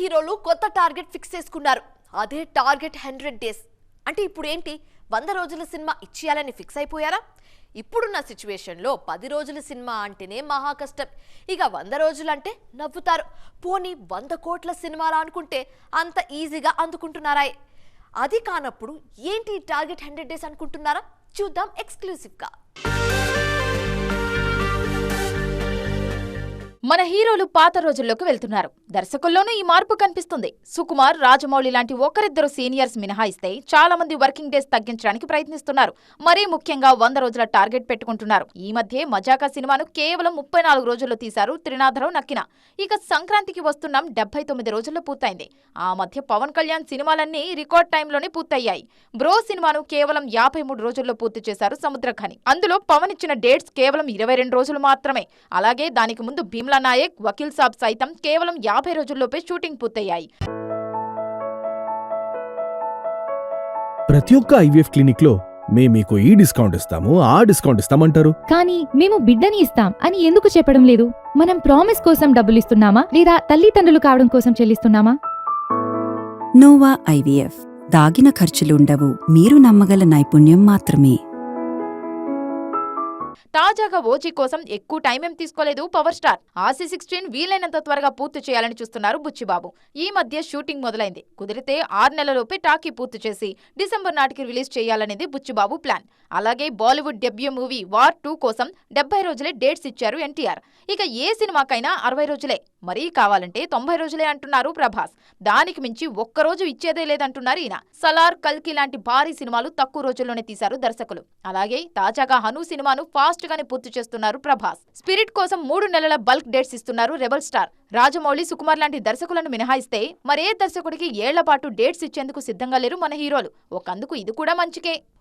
హీరోలు కొత్త target fix చేసుకున్నారు. అదే టార్గెట్ 100 డేస్. అంటే ఇప్పుడు ఏంటి, 100 రోజుల సినిమా ఇచ్చేయాలని ఫిక్స్ అయిపోయారా? ఇప్పుడున్న సిచ్యువేషన్లో 10 రోజుల సినిమా అంటేనే మహా కష్టం. ఇక 100 రోజులు అంటే నవ్వుతారు. పోనీ 100 కోట్ల సినిమాలా అనుకుంటే అంత ఈజీగా అందుకుంటున్నారా? అది కానప్పుడు ఏంటి టార్గెట్ 100 డేస్ అనుకుంటున్నారా? చూద్దాం ఎక్స్క్లూసివ్గా. మన హీరోలు పాత రోజుల్లోకి వెళ్తున్నారు. దర్శకుల్లోనూ ఈ మార్పు కనిపిస్తుంది. సుకుమార్, రాజమౌళి లాంటి ఒకరిద్దరు సీనియర్స్ మినహాయిస్తే చాలా మంది వర్కింగ్ డేస్ తగ్గించడానికి ప్రయత్నిస్తున్నారు. మరీ ముఖ్యంగా 100 రోజుల టార్గెట్ పెట్టుకుంటున్నారు. ఈ మధ్య మజాకా సినిమాను కేవలం 34 రోజుల్లో తీశారు త్రినాథరావు నక్కిన. ఇక సంక్రాంతికి వస్తున్నాం 79 రోజుల్లో పూర్తయింది. ఆ మధ్య పవన్ కళ్యాణ్ సినిమాలన్నీ రికార్డ్ టైంలోనే పూర్తయ్యాయి. బ్రో సినిమాను కేవలం 53 రోజుల్లో పూర్తి చేశారు సముద్రఖని. అందులో పవన్ ఇచ్చిన డేట్స్ కేవలం 22 రోజులు మాత్రమే. అలాగే దానికి ముందు భీమ్లా నాయక్, వకీల్ సాబ్ సైతం కేవలం 50 రోజుల్లోపే షూటింగ్ పూర్తయ్యాయి. ప్రతి ఒక్క ఐవీఎఫ్ క్లినిక్ లో మేము మీకు ఈ డిస్కౌంట్ ఇస్తాము, ఆ డిస్కౌంట్ ఇస్తామంటారు. కానీ మేము బిడ్డని ఇస్తాం అని ఎందుకు చెప్పడం లేదు? మనం ప్రామిస్ కోసం డబ్బులు ఇస్తున్నామా లేదా తల్లిదండ్రులు కావడం కోసం చెల్లిస్తున్నామా? Nova IVF. దాగిన ఖర్చులుండవు, మీరు నమ్మగల నైపుణ్యం మాత్రమే. తాజాగా ఓజీ కోసం ఎక్కువ టైం ఏం తీసుకోలేదు పవర్ స్టార్. ఆర్సీ 16 వీలైనంత త్వరగా పూర్తి చేయాలని చూస్తున్నారు బుచ్చిబాబు. ఈ మధ్య షూటింగ్ మొదలైంది. కుదిరితే 6 నెలలలోపే టాకీ పూర్తి చేసి డిసెంబర్ నాటికి రిలీజ్ చేయాలనేది బుచ్చిబాబు ప్లాన్. అలాగే బాలీవుడ్ డెబ్యూ మూవీ వార్ 2 కోసం 70 రోజులే డేట్స్ ఇచ్చారు ఎన్టీఆర్. ఇక ఏ సినిమాకైనా 60 రోజులే, మరీ కావాలంటే 90 రోజులే అంటున్నారు ప్రభాస్. దానికి మించి ఒక్కరోజు ఇచ్చేదే లేదంటున్నారు ఈయన. సలార్, కల్కి లాంటి భారీ సినిమాలు తక్కువ రోజుల్లోనే తీశారు దర్శకులు. అలాగే తాజాగా హను సినిమాను ఫాస్ట్ గానే పూర్తి చేస్తున్నారు ప్రభాస్. స్పిరిట్ కోసం 3 నెలల బల్క్ డేట్స్ ఇస్తున్నారు రెబల్ స్టార్. రాజమౌళి, సుకుమార్ లాంటి దర్శకులను మినహాయిస్తే మరే దర్శకుడికి ఏళ్ల పాటు డేట్స్ ఇచ్చేందుకు సిద్ధంగా లేరు మన హీరోలు. ఒకందుకు ఇది కూడా మంచికే.